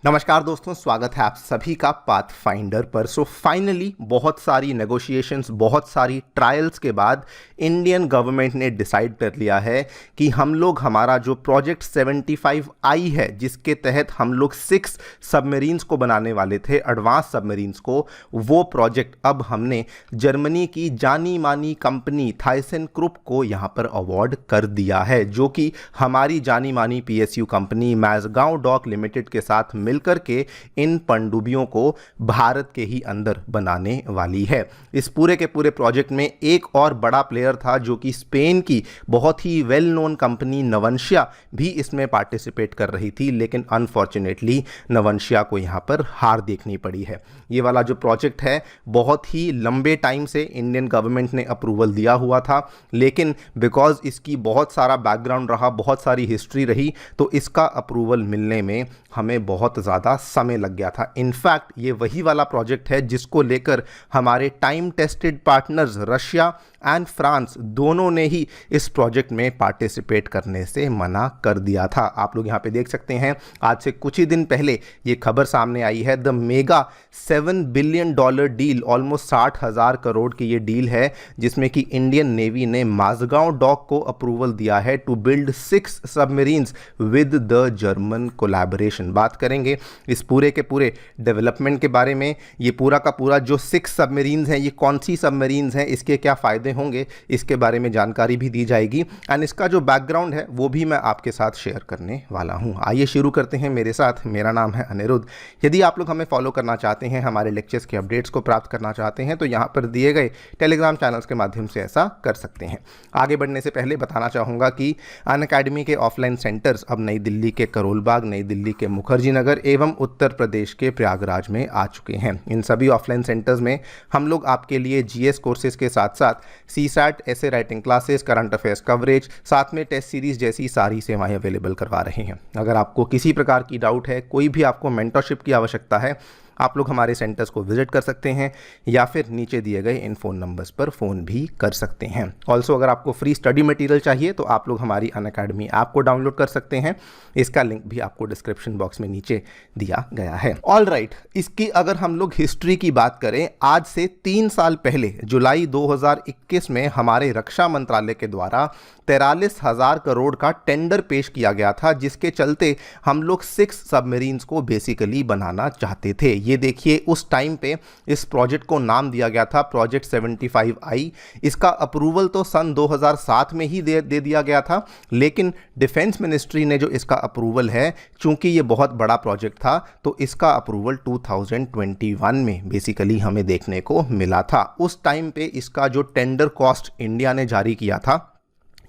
नमस्कार दोस्तों, स्वागत है आप सभी का पाथफाइंडर पर। फाइनली बहुत सारी नेगोशिएशंस, बहुत सारी ट्रायल्स के बाद इंडियन गवर्नमेंट ने डिसाइड कर लिया है कि हम लोग हमारा जो प्रोजेक्ट 75I है, जिसके तहत हम लोग 6 सबमरीन्स को बनाने वाले थे, एडवांस सबमरीन्स को, वो प्रोजेक्ट अब हमने जर्मनी की जानी मानी कंपनी थाइसन ग्रुप को यहाँ पर अवार्ड कर दिया है, जो कि हमारी जानी मानी PSU कंपनी मैज़गांव डॉक लिमिटेड के साथ मिलकर के इन पनडुब्बियों को भारत के ही अंदर बनाने वाली है। इस पूरे के पूरे प्रोजेक्ट में एक और बड़ा प्लेयर था, जो कि स्पेन की बहुत ही वेल नोन कंपनी नवंशिया भी इसमें पार्टिसिपेट कर रही थी, लेकिन अनफॉर्चुनेटली नवंशिया को यहाँ पर हार देखनी पड़ी है। ये वाला जो प्रोजेक्ट है बहुत ही लंबे टाइम से इंडियन गवर्नमेंट ने अप्रूवल दिया हुआ था, लेकिन बिकॉज इसकी बहुत सारा बैकग्राउंड रहा, बहुत सारी हिस्ट्री रही, तो इसका अप्रूवल मिलने में हमें बहुत ज़्यादा समय लग गया था। इनफैक्ट ये वही वाला प्रोजेक्ट है जिसको लेकर हमारे time tested partners Russia and France दोनों ने ही इस प्रोजेक्ट में पार्टिसिपेट करने से मना कर दिया था। आप लोग यहाँ पे देख सकते हैं, आज से कुछ ही दिन पहले ये खबर सामने आई है। The mega $7 billion deal, almost 60,000 crore की ये डील है, जिसमें कि इंडियन नेवी ने माझगांव डॉक को अप्रूवल दिया है to build 6 submarines with the German collaboration. बात करेंगे इस पूरे के पूरे डेवलपमेंट के बारे में। ये पूरा का पूरा जो 6 सबमरीन्स हैं, ये कौन सी सबमरीन्स हैं, इसके क्या फ़ायदे होंगे, इसके बारे में जानकारी भी दी जाएगी, एंड इसका जो बैकग्राउंड है वो भी मैं आपके साथ शेयर करने वाला हूं। आइए शुरू करते हैं मेरे साथ। मेरा नाम है अनिरुद्ध। यदि आप लोग हमें फॉलो करना चाहते हैं, हमारे लेक्चर्स के अपडेट्स को प्राप्त करना चाहते हैं, तो यहाँ पर दिए गए टेलीग्राम चैनल्स के माध्यम से ऐसा कर सकते हैं। आगे बढ़ने से पहले बताना चाहूँगा कि अनअकैडमी के ऑफलाइन सेंटर्स अब नई दिल्ली के करोल बाग, नई दिल्ली के मुखर्जी नगर एवं उत्तर प्रदेश के प्रयागराज में आ चुके हैं। इन सभी ऑफलाइन सेंटर्स में हम लोग आपके लिए GS कोर्सेज के साथ साथ CSAT, ऐसे writing classes, current affairs coverage, साथ में टेस्ट सीरीज जैसी सारी सेवाएं अवेलेबल करवा रहे हैं। अगर आपको किसी प्रकार की डाउट है, कोई भी आपको मेंटरशिप की आवश्यकता है, आप लोग हमारे सेंटर्स को विजिट कर सकते हैं या फिर नीचे दिए गए इन फ़ोन नंबर्स पर फ़ोन भी कर सकते हैं। ऑल्सो अगर आपको फ्री स्टडी मटेरियल चाहिए तो आप लोग हमारी अनअकैडमी ऐप को डाउनलोड कर सकते हैं। इसका लिंक भी आपको डिस्क्रिप्शन बॉक्स में नीचे दिया गया है। ऑल राइट, इसकी अगर हम लोग हिस्ट्री की बात करें, आज से 3 साल पहले जुलाई 2021 में हमारे रक्षा मंत्रालय के द्वारा 43,000 करोड़ का टेंडर पेश किया गया था, जिसके चलते हम लोग 6 सबमरीन्स को बेसिकली बनाना चाहते थे। ये देखिए, उस टाइम पे इस प्रोजेक्ट को नाम दिया गया था प्रोजेक्ट 75I। इसका अप्रूवल तो सन 2007 में ही दे दिया गया था, लेकिन डिफेंस मिनिस्ट्री ने जो इसका अप्रूवल है, चूंकि ये बहुत बड़ा प्रोजेक्ट था, तो इसका अप्रूवल 2021 में बेसिकली हमें देखने को मिला था। उस टाइम पे इसका जो टेंडर कॉस्ट इंडिया ने जारी किया था,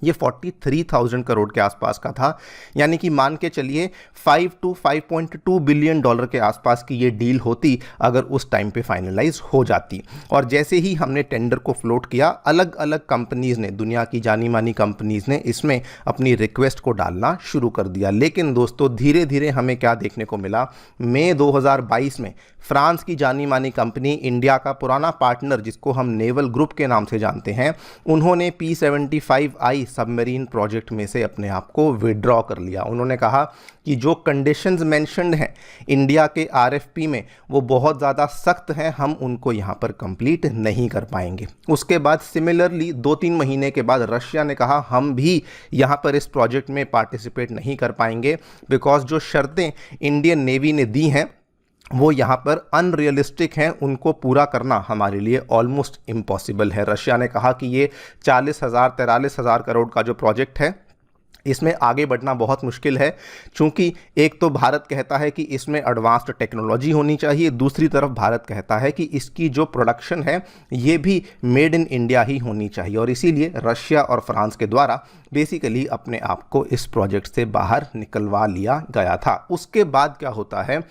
ये 43,000 करोड़ के आसपास का था। यानी कि मान के चलिए 5 to 5.2 बिलियन डॉलर के आसपास की ये डील होती, अगर उस टाइम पे फाइनलाइज हो जाती। और जैसे ही हमने टेंडर को फ्लोट किया, अलग अलग कंपनीज़ ने, दुनिया की जानी मानी कंपनीज़ ने इसमें अपनी रिक्वेस्ट को डालना शुरू कर दिया। लेकिन दोस्तों, धीरे धीरे हमें क्या देखने को मिला, मई 2022 में फ्रांस की जानी मानी कंपनी, इंडिया का पुराना पार्टनर जिसको हम नेवल ग्रुप के नाम से जानते हैं, उन्होंने P75I सबमरीन प्रोजेक्ट में से अपने आप को विड्रॉ कर लिया। उन्होंने कहा कि जो कंडीशंस मेंशन्ड हैं इंडिया के RFP में, वो बहुत ज़्यादा सख्त हैं, हम उनको यहाँ पर कंप्लीट नहीं कर पाएंगे। उसके बाद सिमिलरली 2-3 महीने के बाद रशिया ने कहा हम भी यहाँ पर इस प्रोजेक्ट में पार्टिसिपेट नहीं कर पाएंगे, बिकॉज जो शर्तें इंडियन नेवी ने दी हैं वो यहाँ पर अनरियलिस्टिक हैं, उनको पूरा करना हमारे लिए ऑलमोस्ट इम्पॉसिबल है। रशिया ने कहा कि ये 43,000 करोड़ का जो प्रोजेक्ट है, इसमें आगे बढ़ना बहुत मुश्किल है, चूंकि एक तो भारत कहता है कि इसमें एडवांस्ड टेक्नोलॉजी होनी चाहिए, दूसरी तरफ भारत कहता है कि इसकी जो प्रोडक्शन है ये भी मेड इन इंडिया ही होनी चाहिए। और इसीलिए रशिया और फ्रांस के द्वारा बेसिकली अपने आप को इस प्रोजेक्ट से बाहर निकलवा लिया गया था। उसके बाद क्या होता है,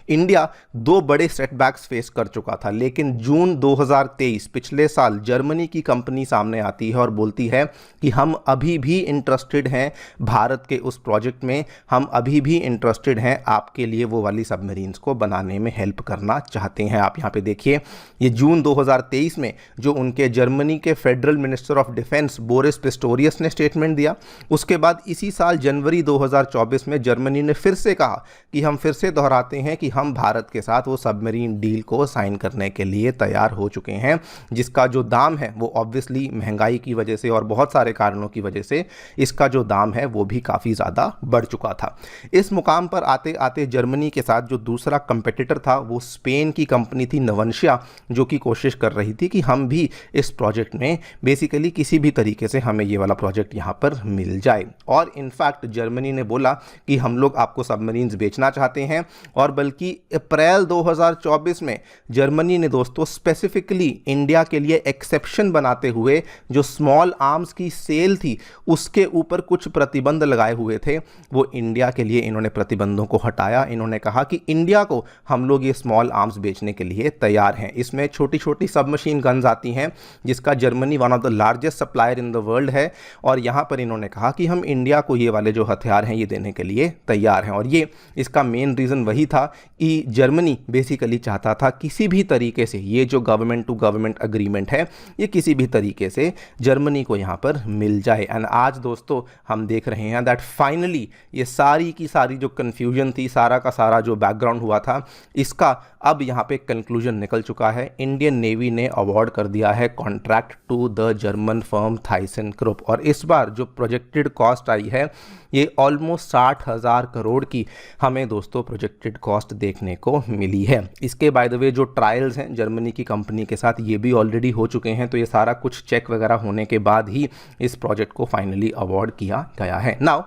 इंडिया 2 बड़े सेटबैक्स फेस कर चुका था, लेकिन जून 2023 पिछले साल जर्मनी की कंपनी सामने आती है और बोलती है कि हम अभी भी इंटरेस्टेड हैं भारत के उस प्रोजेक्ट में हम अभी भी इंटरेस्टेड हैं, आपके लिए वो वाली सबमरीन्स को बनाने में हेल्प करना चाहते हैं। आप यहाँ पे देखिए, ये जून 2023 में जो उनके जर्मनी के federal minister of defence Boris Pistorius ने स्टेटमेंट दिया, उसके बाद इसी साल जनवरी 2024 में जर्मनी ने फिर से कहा कि हम फिर से दोहराते हैं कि हम भारत के साथ वो सबमरीन डील को साइन करने के लिए तैयार हो चुके हैं, जिसका जो दाम है वो ऑब्वियसली महंगाई की वजह से और बहुत सारे कारणों की वजह से इसका जो दाम है वो भी काफ़ी ज़्यादा बढ़ चुका था। इस मुकाम पर आते आते जर्मनी के साथ जो दूसरा कंपेटिटर था वो स्पेन की कंपनी थी नवंशिया, जो कि कोशिश कर रही थी कि हम भी इस प्रोजेक्ट में बेसिकली किसी भी तरीके से हमें ये वाला प्रोजेक्ट यहाँ पर मिल जाए। और इनफैक्ट जर्मनी ने बोला कि हम लोग आपको सबमरीन्स बेचना चाहते हैं, और बल्कि अप्रैल 2024 में जर्मनी ने दोस्तों स्पेसिफिकली इंडिया के लिए एक्सेप्शन बनाते हुए जो स्मॉल आर्म्स की सेल थी उसके ऊपर कुछ प्रतिबंध लगाए हुए थे, वो इंडिया के लिए इन्होंने प्रतिबंधों को हटाया। इन्होंने कहा कि इंडिया को हम लोग ये स्मॉल आर्म्स बेचने के लिए तैयार हैं। इसमें छोटी छोटी सबमशीन गन्स आती हैं, जिसका Germany one of the largest supplier in the world है, और यहाँ पर इन्होंने कहा कि हम इंडिया को ये वाले जो हथियार हैं ये देने के लिए तैयार हैं। और ये इसका मेन रीज़न वही था कि जर्मनी बेसिकली चाहता था किसी भी तरीके से ये जो गवर्नमेंट टू गवर्नमेंट अग्रीमेंट है ये किसी भी तरीके से जर्मनी को यहाँ पर मिल जाए। एंड आज दोस्तों हम देख रहे हैं दैट फाइनली ये सारी की सारी जो कन्फ्यूजन थी, सारा का सारा जो बैकग्राउंड हुआ था, इसका अब यहाँ पे कंक्लूजन निकल चुका है। इंडियन नेवी ने अवार्ड कर दिया है contract to the German firm Thyssen group, और इस बार जो प्रोजेक्टेड कॉस्ट आई है ये ऑलमोस्ट 60,000 करोड़ की हमें दोस्तों प्रोजेक्टेड कॉस्ट देखने को मिली है। इसके बाय द वे जो ट्रायल्स हैं जर्मनी की कंपनी के साथ ये भी ऑलरेडी हो चुके हैं, तो ये सारा कुछ चेक वगैरह होने के बाद ही इस प्रोजेक्ट को फाइनली अवार्ड किया गया है। नाउ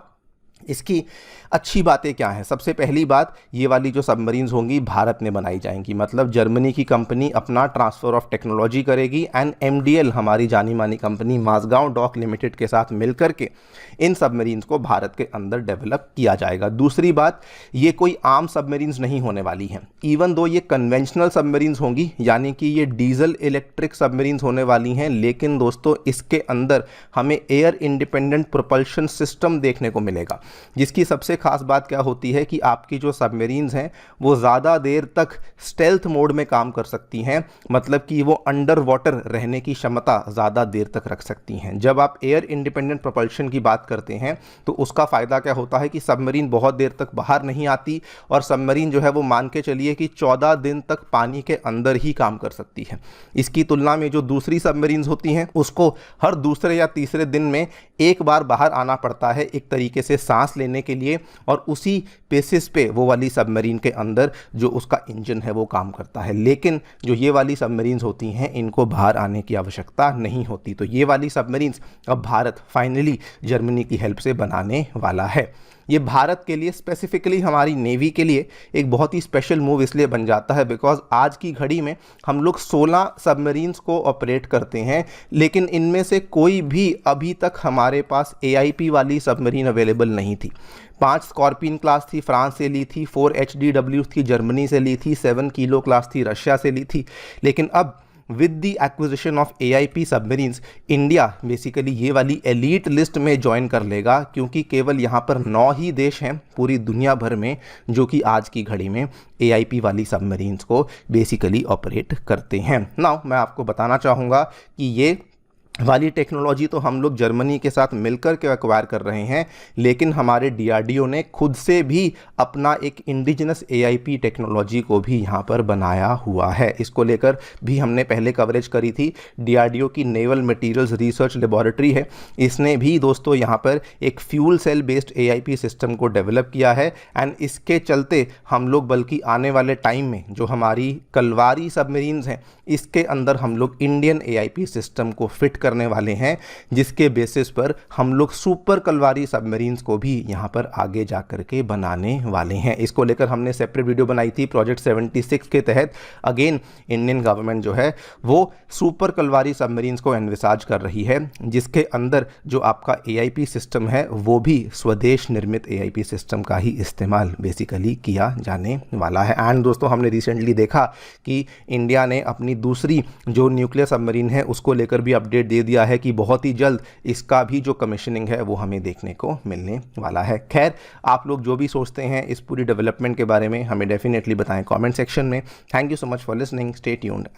इसकी अच्छी बातें क्या हैं? सबसे पहली बात, ये वाली जो सबमरीन्स होंगी भारत में बनाई जाएंगी, मतलब जर्मनी की कंपनी अपना ट्रांसफ़र ऑफ टेक्नोलॉजी करेगी एंड एमडीएल हमारी जानी मानी कंपनी माजगांव डॉक लिमिटेड के साथ मिलकर के इन सबमरीन्स को भारत के अंदर डेवलप किया जाएगा। दूसरी बात, ये कोई आम सबमरीन्स नहीं होने वाली हैं, इवन दो ये कन्वेंशनल सबमरीन्स होंगी, यानी कि ये डीजल इलेक्ट्रिक सबमरीन्स होने वाली हैं, लेकिन दोस्तों इसके अंदर हमें एयर इंडिपेंडेंट प्रोपल्शन सिस्टम देखने को मिलेगा, जिसकी सबसे खास बात क्या होती है कि आपकी जो सबमरीन्स हैं वो ज़्यादा देर तक स्टेल्थ मोड में काम कर सकती हैं, मतलब कि वो अंडर वाटर रहने की क्षमता ज़्यादा देर तक रख सकती हैं। जब आप एयर इंडिपेंडेंट प्रोपल्शन की बात करते हैं तो उसका फ़ायदा क्या होता है कि सबमरीन बहुत देर तक बाहर नहीं आती, और सबमरीन जो है वो मान के चलिए कि 14 दिन तक पानी के अंदर ही काम कर सकती है। इसकी तुलना में जो दूसरी सबमरीन्स होती हैं उसको हर दूसरे या तीसरे दिन में एक बार बाहर आना पड़ता है एक तरीके से सांस लेने के लिए, और उसी बेसिस पे वो वाली सबमरीन के अंदर जो उसका इंजन है वो काम करता है। लेकिन जो ये वाली सबमरीन्स होती हैं इनको बाहर आने की आवश्यकता नहीं होती, तो ये वाली सबमरीन्स अब भारत फाइनली जर्मनी की हेल्प से बनाने वाला है। ये भारत के लिए स्पेसिफिकली हमारी नेवी के लिए एक बहुत ही स्पेशल मूव इसलिए बन जाता है बिकॉज आज की घड़ी में हम लोग 16 सबमरीन्स को ऑपरेट करते हैं, लेकिन इनमें से कोई भी अभी तक हमारे पास AIP वाली सबमरीन अवेलेबल नहीं थी। 5 स्कॉर्पियन क्लास थी, फ्रांस से ली थी, 4 HDW थी, जर्मनी से ली थी, 7 किलो क्लास थी, रशिया से ली थी। लेकिन अब with the acquisition of AIP submarines India basically ये वाली एलीट लिस्ट में ज्वाइन कर लेगा, क्योंकि केवल यहाँ पर 9 ही देश हैं पूरी दुनिया भर में जो कि आज की घड़ी में AIP वाली सबमरीन्स को बेसिकली ऑपरेट करते हैं। नाउ मैं आपको बताना चाहूँगा कि ये वाली टेक्नोलॉजी तो हम लोग जर्मनी के साथ मिलकर के एक्वायर कर रहे हैं, लेकिन हमारे DRDO ने खुद से भी अपना एक इंडिजिनस AIP टेक्नोलॉजी को भी यहाँ पर बनाया हुआ है। इसको लेकर भी हमने पहले कवरेज करी थी। DRDO की नेवल मटेरियल्स रिसर्च लेबॉरेटरी है, इसने भी दोस्तों यहाँ पर एक fuel cell based AIP system को डेवलप किया है, एंड इसके चलते हम लोग बल्कि आने वाले टाइम में जो हमारी कलवारी सबमरीन्स हैं इसके अंदर हम लोग इंडियन AIP सिस्टम को फिट करने वाले हैं, जिसके बेसिस पर हम लोग सुपर कलवारी सबमरीन्स को भी यहाँ पर आगे जा कर के बनाने वाले हैं। इसको लेकर हमने सेपरेट वीडियो बनाई थी प्रोजेक्ट 76 के तहत। अगेन इंडियन गवर्नमेंट जो है वो सुपर कलवारी सबमरीन्स को एनविसाज कर रही है, जिसके अंदर जो आपका AIP सिस्टम है वो भी स्वदेश निर्मित AIP सिस्टम का ही इस्तेमाल बेसिकली किया जाने वाला है। एंड दोस्तों हमने रिसेंटली देखा कि इंडिया ने अपनी दूसरी जो न्यूक्लियर सबमरीन है उसको लेकर भी अपडेट दी दे दिया है कि बहुत ही जल्द इसका भी जो कमीशनिंग है वो हमें देखने को मिलने वाला है। खैर, आप लोग जो भी सोचते हैं इस पूरी डेवलपमेंट के बारे में हमें डेफिनेटली बताएं कमेंट सेक्शन में। Thank you so much for listening, stay tuned.